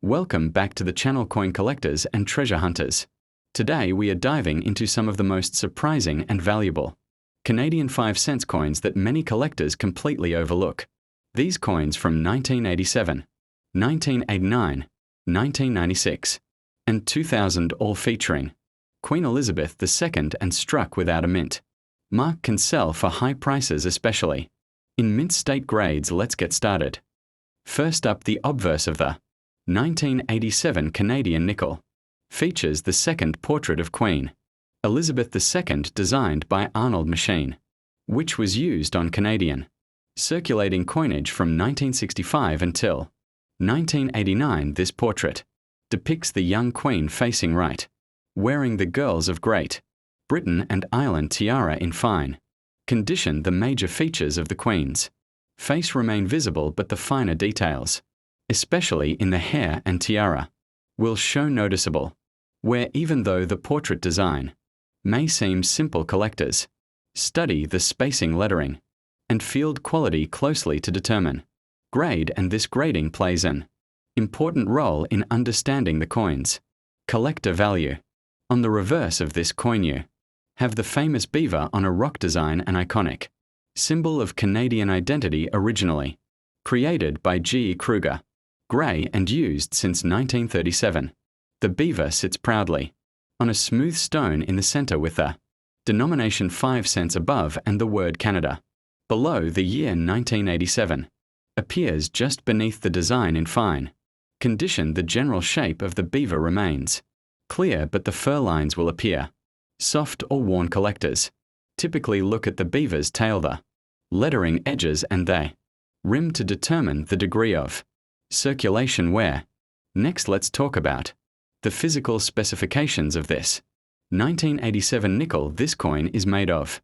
Welcome back to the channel, coin collectors and treasure hunters. Today we are diving into some of the most surprising and valuable Canadian 5-cent coins that many collectors completely overlook. These coins from 1987, 1989, 1996, and 2000, all featuring Queen Elizabeth II and struck without a mint. Mark can sell for high prices, especially in mint state grades. Let's get started. First up, the obverse of the 1987 Canadian nickel features the second portrait of Queen Elizabeth II, designed by Arnold Machine, which was used on Canadian circulating coinage from 1965 until 1989. This portrait depicts the young Queen facing right, wearing the Girls of Great Britain and Ireland tiara in fine condition. The major features of the Queen's face remain visible, but the finer details, especially in the hair and tiara, will show noticeable wear. Even though the portrait design may seem simple, collectors study the spacing, lettering, and field quality closely to determine grade, and this grading plays an important role in understanding the coin's collector value. On the reverse of this coin you have the famous beaver on a rock design, an iconic symbol of Canadian identity, originally created by G. E. Kruger Gray and used since 1937. The beaver sits proudly on a smooth stone in the center with the denomination 5 cents above and the word Canada below. The year 1987 appears just beneath the design in fine condition. The general shape of the beaver remains clear, but the fur lines will appear soft or worn. Collectors typically look at the beaver's tail, the lettering edges, and the rim to determine the degree of circulation wear. Next, let's talk about the physical specifications of this 1987 nickel. This coin is made of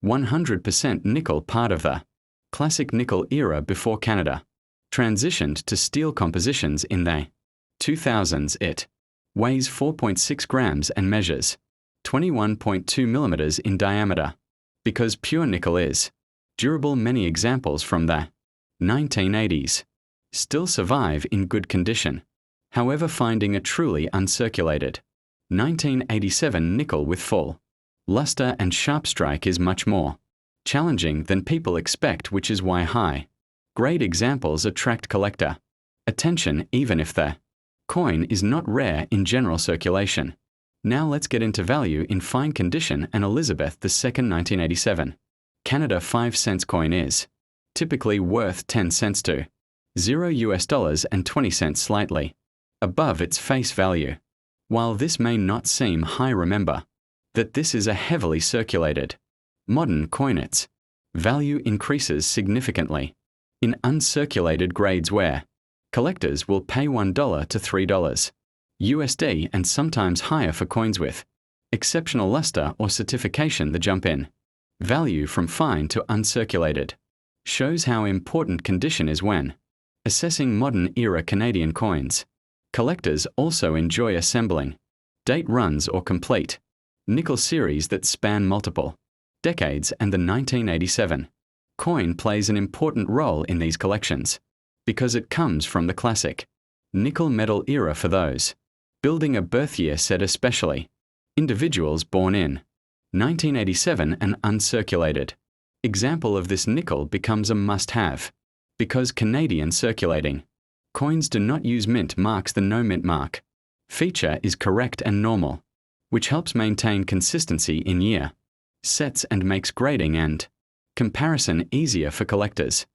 100% nickel, part of the classic nickel era before Canada transitioned to steel compositions in the 2000s. It weighs 4.6 grams and measures 21.2 millimeters in diameter. Because pure nickel is durable, many examples from the 1980s still survive in good condition. However, finding a truly uncirculated 1987 nickel with full luster and sharp strike is much more challenging than people expect, which is why high-grade examples attract collector attention, even if the coin is not rare in general circulation. Now let's get into value in fine condition. An Elizabeth II 1987 Canada 5 cents coin is typically worth 10 cents to $0 and 20 cents, slightly above its face value. While this may not seem high, remember that this is a heavily circulated modern coin. Its value increases significantly in uncirculated grades, where collectors will pay $1 to $3 USD and sometimes higher for coins with exceptional luster or certification. The jump in value from fine to uncirculated shows how important condition is when assessing modern era Canadian coins. Collectors also enjoy assembling date runs or complete nickel series that span multiple decades, and the 1987 coin plays an important role in these collections because it comes from the classic nickel metal era. For those building a birth year set, especially individuals born in 1987, an uncirculated example of this nickel becomes a must-have because Canadian circulating coins do not use mint marks. The no mint mark feature is correct and normal, which helps maintain consistency in year sets and makes grading and comparison easier for collectors.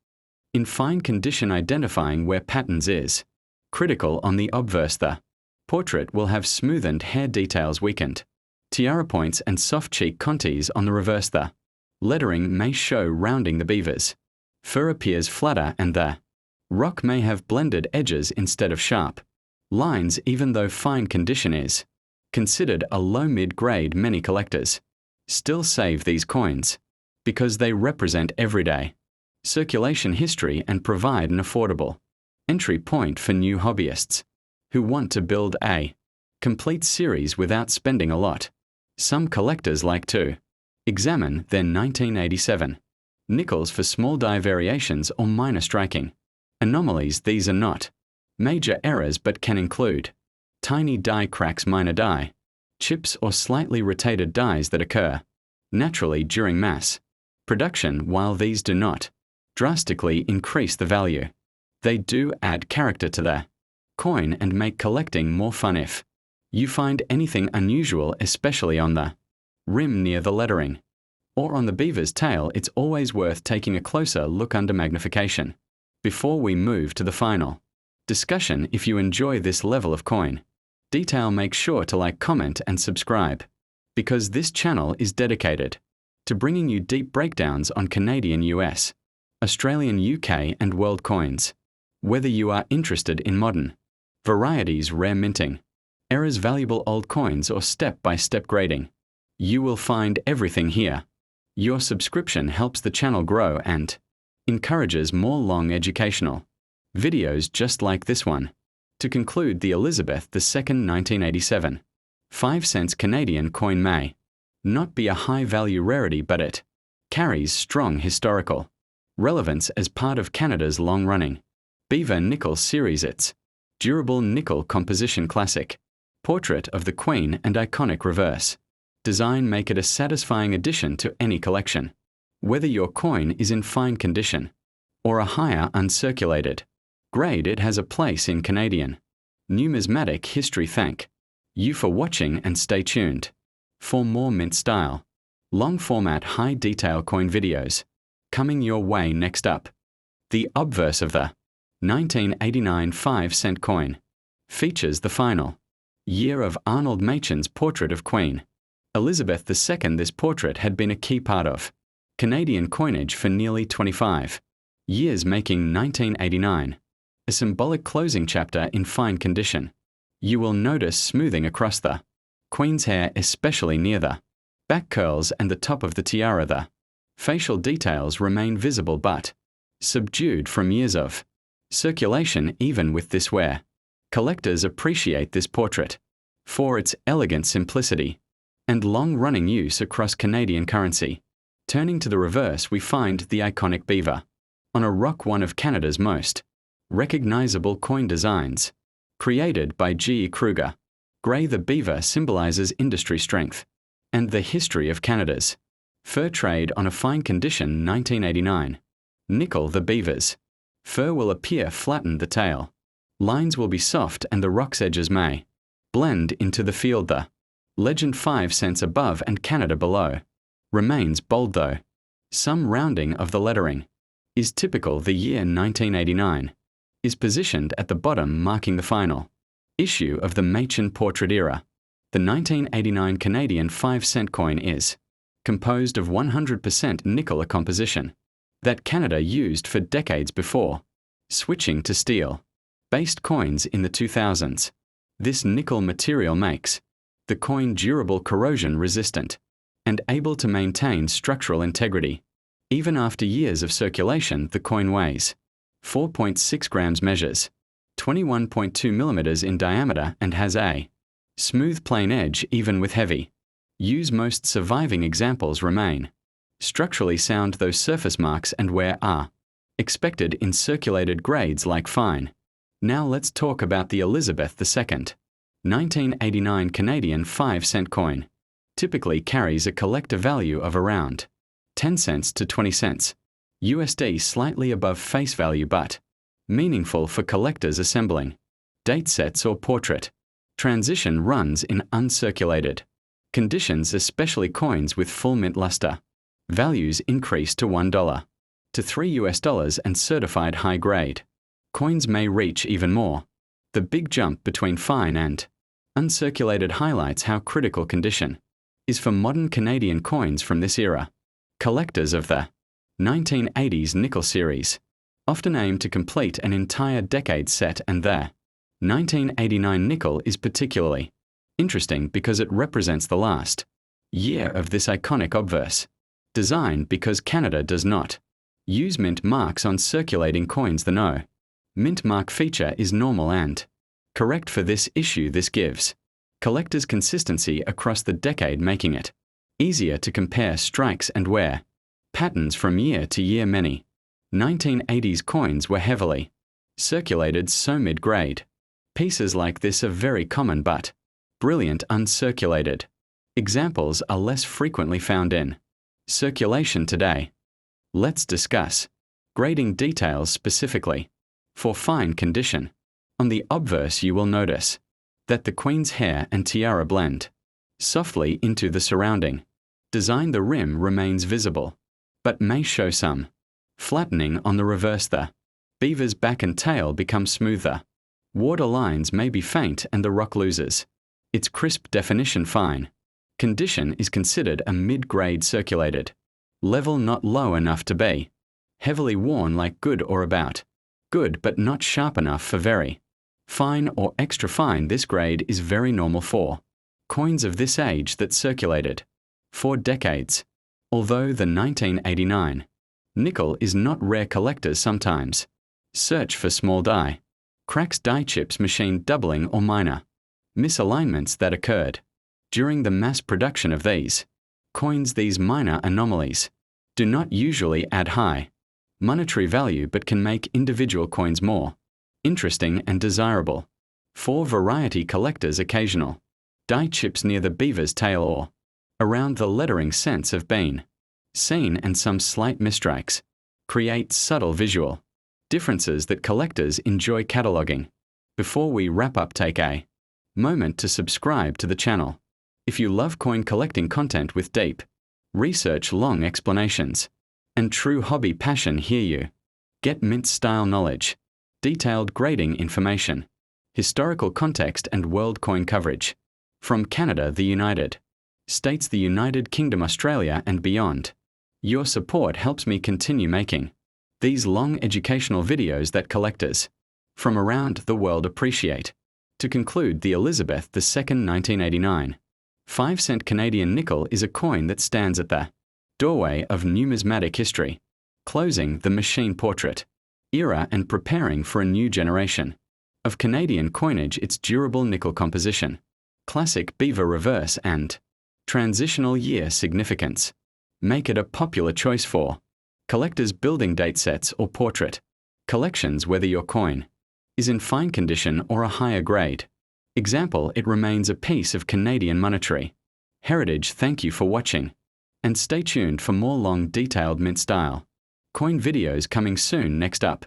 In fine condition, identifying where patterns is critical. On the obverse, the portrait will have smoothened hair details, weakened tiara points, and soft cheek contours. On the reverse, the lettering may show rounding. The beaver's fur appears flatter, and the rock may have blended edges instead of sharp lines. Even though fine condition is considered a low mid-grade, many collectors still save these coins because they represent everyday circulation history and provide an affordable entry point for new hobbyists who want to build a complete series without spending a lot. Some collectors like to examine their 1987 nickels for small die variations or minor striking anomalies. These are not Major errors but can include tiny die cracks, minor die, chips or slightly rotated dies that occur naturally during mass production, while these do not drastically increase the value. They do add character to the coin and make collecting more fun. If you find anything unusual, especially on the rim near the lettering or on the beaver's tail, it's always worth taking a closer look under magnification before we move to the final discussion. If you enjoy this level of coin detail, make sure to like, comment, and subscribe, because this channel is dedicated to bringing you deep breakdowns on Canadian, US, Australian, UK, and world coins. Whether you are interested in modern varieties, rare minting, errors, valuable old coins, or step-by-step grading, you will find everything here. Your subscription helps the channel grow and encourages more long educational videos just like this one. To conclude, the Elizabeth II 1987 5-cent Canadian coin may not be a high-value rarity, but it carries strong historical relevance as part of Canada's long-running Beaver Nickel series. Its durable nickel composition, classic portrait of the Queen, and iconic reverse design make it a satisfying addition to any collection. Whether your coin is in fine condition or a higher uncirculated grade, it has a place in Canadian numismatic history. Thank you for watching and stay tuned for more mint style, long format, high detail coin videos coming your way. Next up, the obverse of the 1989 5-cent coin features the final year of Arnold Machen's portrait of Queen Elizabeth II. This portrait had been a key part of Canadian coinage for nearly 25 years, making 1989 a symbolic closing chapter in fine condition. You will notice smoothing across the Queen's hair, especially near the back curls and the top of the tiara. The facial details remain visible but subdued from years of circulation. Even with this wear, collectors appreciate this portrait for its elegant simplicity and long-running use across Canadian currency. Turning to the reverse, we find the iconic beaver on a rock, one of Canada's most recognizable coin designs. Created by G. E. Kruger Gray, the beaver symbolizes industry strength and the history of Canada's fur trade. On a fine condition 1989 nickel, the beaver's fur will appear flattened, the tail lines will be soft, and the rock's edges may blend into the field. The legend 5 cents above and Canada below remains bold, though some rounding of the lettering is typical. The year 1989 is positioned at the bottom, marking the final issue of the Machen portrait era. The 1989 Canadian 5-cent coin is composed of 100% nickel, a composition that Canada used for decades before switching to steel-based coins in the 2000s. This nickel material makes the coin durable, corrosion resistant, and able to maintain structural integrity. Even after years of circulation, the coin weighs 4.6 grams, measures 21.2 millimeters in diameter, and has a smooth plain edge. Even with heavy use, most surviving examples remain structurally sound, though surface marks and wear are expected in circulated grades like fine. Now let's talk about the Elizabeth II 1989 Canadian 5-cent coin. Typically carries a collector value of around 10 cents to 20 cents USD, slightly above face value but meaningful for collectors assembling date sets or portrait. Transition runs in uncirculated conditions, especially coins with full mint luster. Values increase to $1 to $3 and certified high grade coins may reach even more. The big jump between fine and uncirculated highlights how critical condition is for modern Canadian coins from this era. Collectors of the 1980s nickel series often aim to complete an entire decade set, and their 1989 nickel is particularly interesting because it represents the last year of this iconic obverse design. Because Canada does not use mint marks on circulating coins, the no mint mark feature is normal and correct for this issue. This gives collectors consistency across the decade, making it easier to compare strikes and wear patterns from year to year. Many 1980s coins were heavily Circulated so mid-grade. Pieces like this are very common but brilliant uncirculated. Examples are less frequently found in circulation today. Let's discuss grading details specifically. For fine condition, on the obverse you will notice that the queen's hair and tiara blend softly into the surrounding design. The rim remains visible, but may show some flattening on the reverse. The beaver's back and tail become smoother. Water lines may be faint and the rock loses its crisp definition. Fine condition is considered a mid-grade circulated. Level not low enough to be heavily worn like good or about good but not sharp enough for very fine or extra fine. This grade is very normal for coins of this age that circulated for decades. Although the 1989 nickel is not rare, collectors sometimes search for small die cracks, die chips machined doubling, or minor misalignments that occurred during the mass production of these coins. These minor anomalies do not usually add high monetary value but can make individual coins more interesting and desirable. For variety collectors, occasional die chips near the beaver's tail or around the lettering sense have been seen, and some slight misstrikes create subtle visual differences that collectors enjoy cataloging. Before we wrap up, take a moment to subscribe to the channel. If you love coin collecting content with deep research, long explanations, and true hobby passion, here you get mint-style knowledge, detailed grading information, historical context, and world coin coverage from Canada, the United States, the United Kingdom, Australia, and beyond. Your support helps me continue making these long educational videos that collectors from around the world appreciate. To conclude, the Elizabeth II 1989 5-cent Canadian nickel is a coin that stands at the doorway of numismatic history, closing the machine portrait era and preparing for a new generation of Canadian coinage. Its durable nickel composition, classic beaver reverse, and transitional year significance make it a popular choice for collectors building date sets or portrait collections. Whether your coin is in fine condition or a higher grade example, it remains a piece of Canadian monetary heritage. Thank you for watching, and stay tuned for more long, detailed mint-style coin videos coming soon. Next up,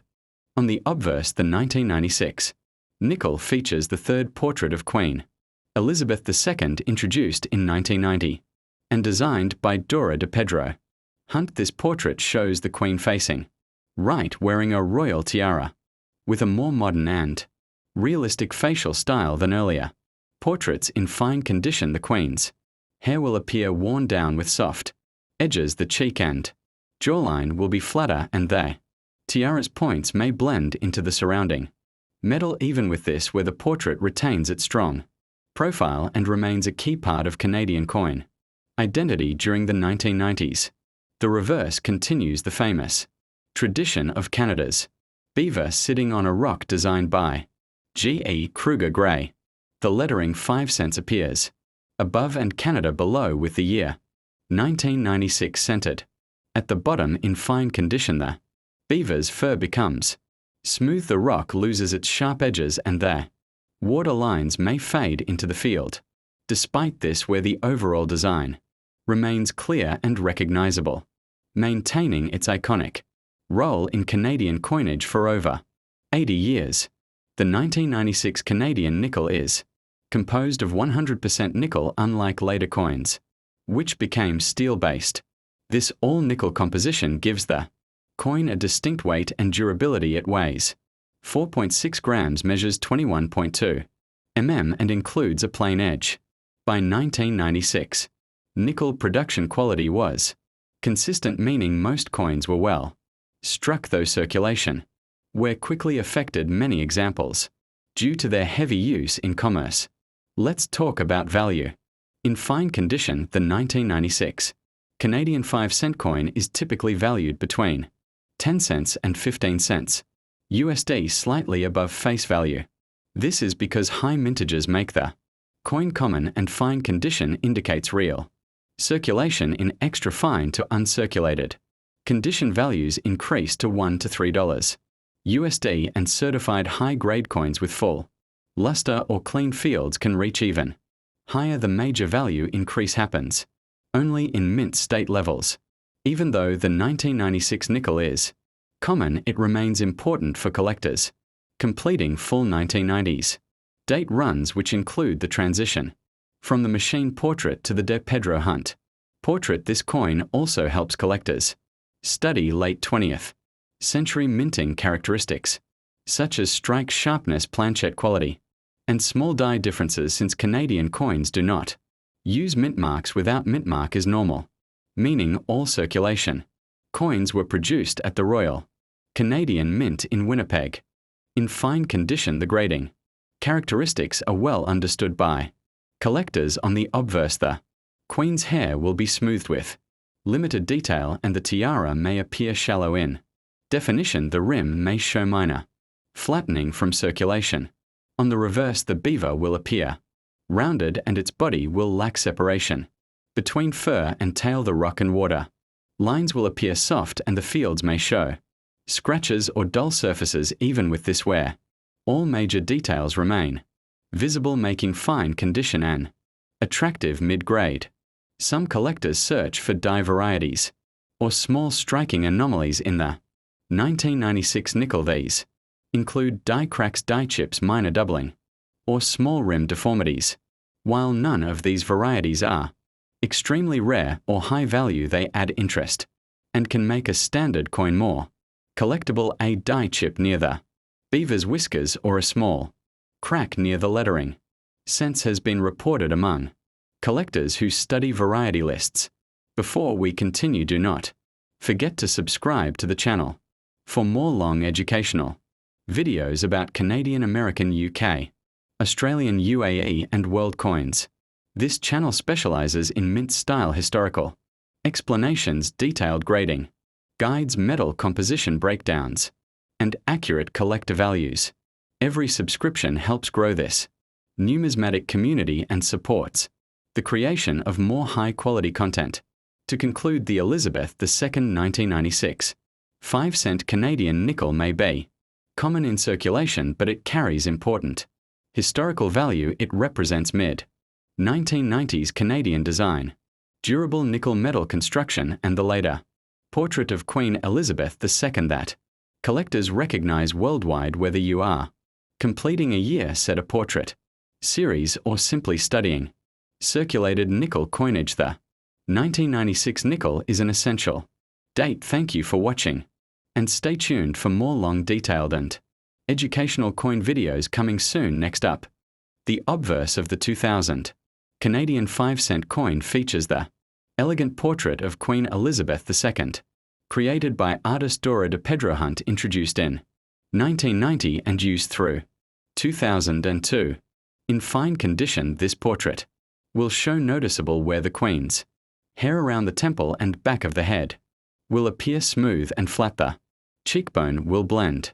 on the obverse, the 1996 nickel features the third portrait of Queen Elizabeth II, introduced in 1990 and designed by Dora de Pedro Hunt. This portrait shows the Queen facing right, wearing a royal tiara, with a more modern and realistic facial style than earlier portraits. In fine condition, the Queen's hair will appear worn down with soft edges. The cheek and jawline will be flatter, and the tiara's points may blend into the surrounding metal. Even with this, where the portrait retains its strong profile and remains a key part of Canadian coin identity during the 1990s. The reverse continues the famous tradition of Canada's beaver sitting on a rock, designed by G.E. Kruger Gray. The lettering 5 cents appears above and Canada below, with the year 1996 centered at the bottom. In fine condition, the beaver's fur becomes smooth, the rock loses its sharp edges, and the water lines may fade into the field. Despite this, where the overall design remains clear and recognizable, maintaining its iconic role in Canadian coinage for over 80 years. The 1996 Canadian nickel is composed of 100% nickel, unlike later coins, which became steel-based. This all-nickel composition gives the coin a distinct weight and durability. It weighs 4.6 grams, measures 21.2 mm, and includes a plain edge. By 1996, nickel production quality was consistent, meaning most coins were well struck, though circulation were quickly affected many examples due to their heavy use in commerce. Let's talk about value. In fine condition, the 1996 Canadian 5-cent coin is typically valued between 10 cents and 15 cents USD, slightly above face value. This is because high mintages make the coin common, and fine condition indicates real circulation. In extra fine to uncirculated condition, values increase to $1 to $3 USD and certified high-grade coins with full luster or clean fields can reach even higher. The major value increase happens only in mint state levels. Even though the 1996 nickel is common, it remains important for collectors completing full 1990s date runs, which include the transition from the machine portrait to the De Pedro Hunt portrait. This coin also helps collectors study late 20th century minting characteristics, such as strike sharpness, planchet quality, and small die differences. Since Canadian coins do not use mint marks, without mint mark is normal, meaning all circulation coins were produced at the Royal Canadian Mint in Winnipeg. In fine condition, the grading characteristics are well understood by collectors. On the obverse, the queen's hair will be smoothed with limited detail and the tiara may appear shallow. In definition, the rim may show minor flattening from circulation. On the reverse, the beaver will appear rounded and its body will lack separation between fur and tail. The rock and water lines will appear soft and the fields may show scratches or dull surfaces. Even with this wear, all major details remain visible, making fine condition an attractive mid-grade. Some collectors search for die varieties or small striking anomalies in the 1996 nickel. These include die cracks, die chips, minor doubling, or small rim deformities. While none of these varieties are extremely rare or high value, they add interest and can make a standard coin more collectible. A die chip near the beaver's whiskers or a small crack near the lettering sense has been reported among collectors who study variety lists. Before we continue, do not forget to subscribe to the channel for more long educational videos about Canadian, American, UK, Australian, UAE, and world coins. This channel specializes in mint-style historical explanations, detailed grading guides, metal composition breakdowns, and accurate collector values. Every subscription helps grow this numismatic community and supports the creation of more high-quality content. To conclude, the Elizabeth II 1996 5-cent Canadian nickel may be common in circulation, but it carries important historical value. It represents mid-1990s Canadian design, durable nickel metal construction, and the later portrait of Queen Elizabeth II that collectors recognize worldwide. Whether you are completing a year set a portrait series or simply studying circulated nickel coinage, the 1996 nickel is an essential date. Thank you for watching, and stay tuned for more long, detailed, and educational coin videos coming soon. Next up, the obverse of the 2000 Canadian 5-cent coin features the elegant portrait of Queen Elizabeth II, created by artist Dora de Pedro Hunt, introduced in 1990 and used through 2002. In fine condition, this portrait will show noticeable where the queen's hair around the temple and back of the head will appear smooth and flat. The cheekbone will blend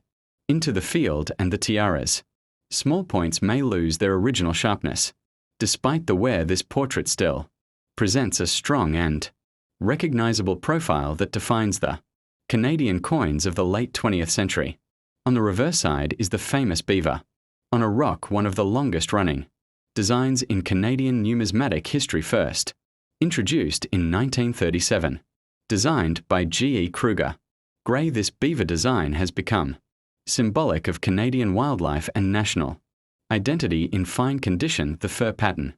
into the field and the tiara's small points may lose their original sharpness. Despite the wear, this portrait still presents a strong and recognizable profile that defines the Canadian coins of the late 20th century. On the reverse side is the famous beaver on a rock, one of the longest running designs in Canadian numismatic history, first introduced in 1937. Designed by G.E. Kruger Gray, this beaver design has become symbolic of Canadian wildlife and national identity. In fine condition, the fur pattern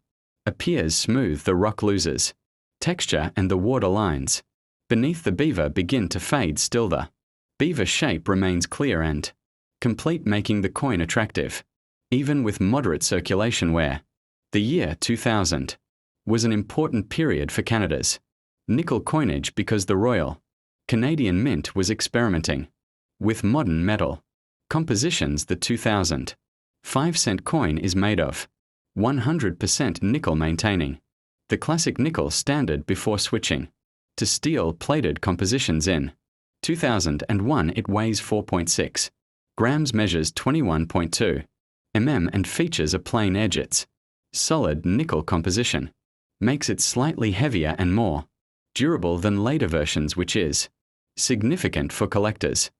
appears smooth, the rock loses texture, and the water lines beneath the beaver begin to fade. Still, the beaver shape remains clear and complete, making the coin attractive even with moderate circulation. Where the year 2000 was an important period for Canada's nickel coinage because the Royal Canadian Mint was experimenting with modern metal compositions. The 2000 5-cent coin is made of 100% nickel, maintaining the classic nickel standard before switching to steel-plated compositions. In 2001, it weighs 4.6 grams, measures 21.2 mm, and features a plain edge. Its solid nickel composition makes it slightly heavier and more durable than later versions, which is significant for collectors.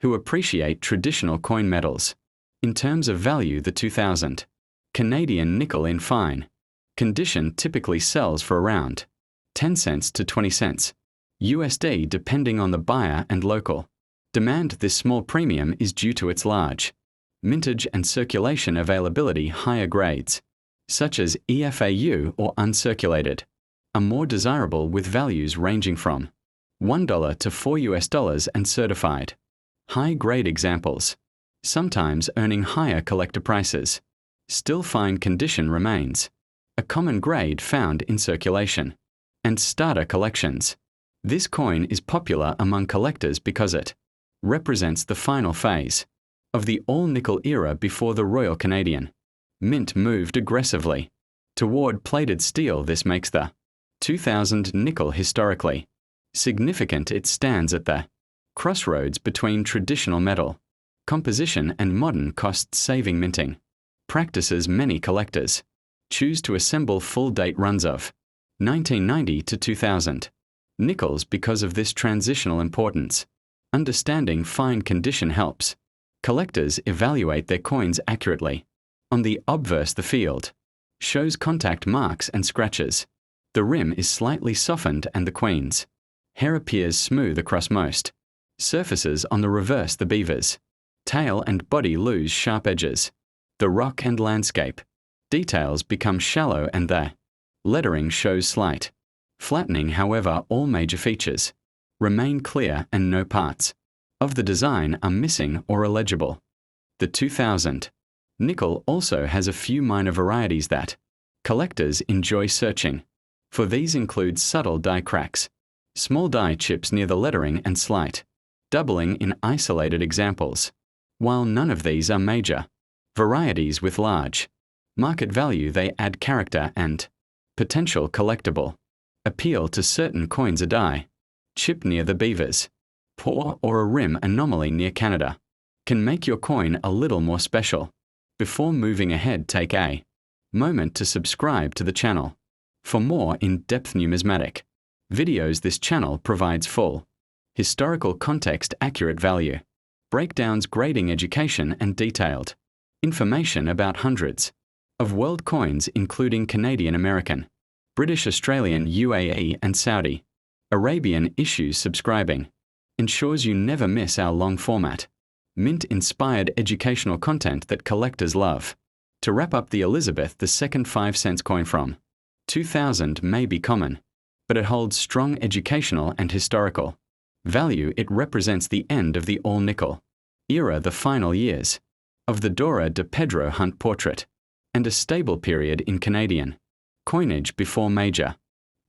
who appreciate traditional coin metals. In terms of value, the 2000 Canadian nickel in fine condition typically sells for around 10 cents to 20 cents USD depending on the buyer and local demand. This small premium is due to its large mintage and circulation availability. Higher grades, such as EFAU or uncirculated, are more desirable with values ranging from $1 to $4 and certified high-grade examples, sometimes earning higher collector prices. Still fine condition remains a common grade found in circulation and starter collections. This coin is popular among collectors because it represents the final phase of the all-nickel era before the Royal Canadian Mint moved aggressively toward plated steel. This makes the 2000 nickel historically significant. It stands at the crossroads between traditional metal composition and modern cost-saving minting practices. Many collectors choose to assemble full-date runs of 1990 to 2000 nickels because of this transitional importance. Understanding fine condition helps collectors evaluate their coins accurately. On the obverse, the field shows contact marks and scratches. The rim is slightly softened and the queen's hair appears smooth across most surfaces. On the reverse, the beaver's tail and body lose sharp edges. The rock and landscape details become shallow and the lettering shows slight flattening. However, all major features remain clear and no parts of the design are missing or illegible. The 2000 nickel also has a few minor varieties that collectors enjoy searching for. These include subtle die cracks, small die chips near the lettering, and slight doubling in isolated examples. While none of these are major varieties with large market value, they add character and potential collectible appeal to certain coins. A die chip near the beaver's paw or a rim anomaly near Canada can make your coin a little more special. Before moving ahead, take a moment to subscribe to the channel for more in-depth numismatic videos. This channel provides full historical context, accurate value breakdowns, grading education, and detailed information about hundreds of world coins, including Canadian, American, British, Australian, UAE, and Saudi Arabian issues. Subscribing ensures you never miss our long-format, mint-inspired educational content that collectors love. To wrap up, the Elizabeth II 5-cent coin from 2000 may be common, but it holds strong educational and historical value. It represents the end of the all-nickel era, the final years of the Dora de Pedro Hunt portrait, and a stable period in Canadian coinage before major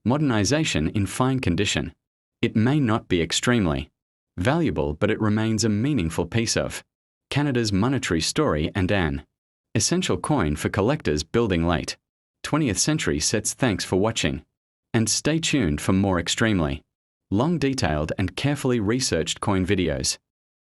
modernization. In fine condition, it may not be extremely valuable, but it remains a meaningful piece of Canada's monetary story and an essential coin for collectors building late 20th century sets. Thanks for watching, and stay tuned for more extremely long, detailed, and carefully researched coin videos.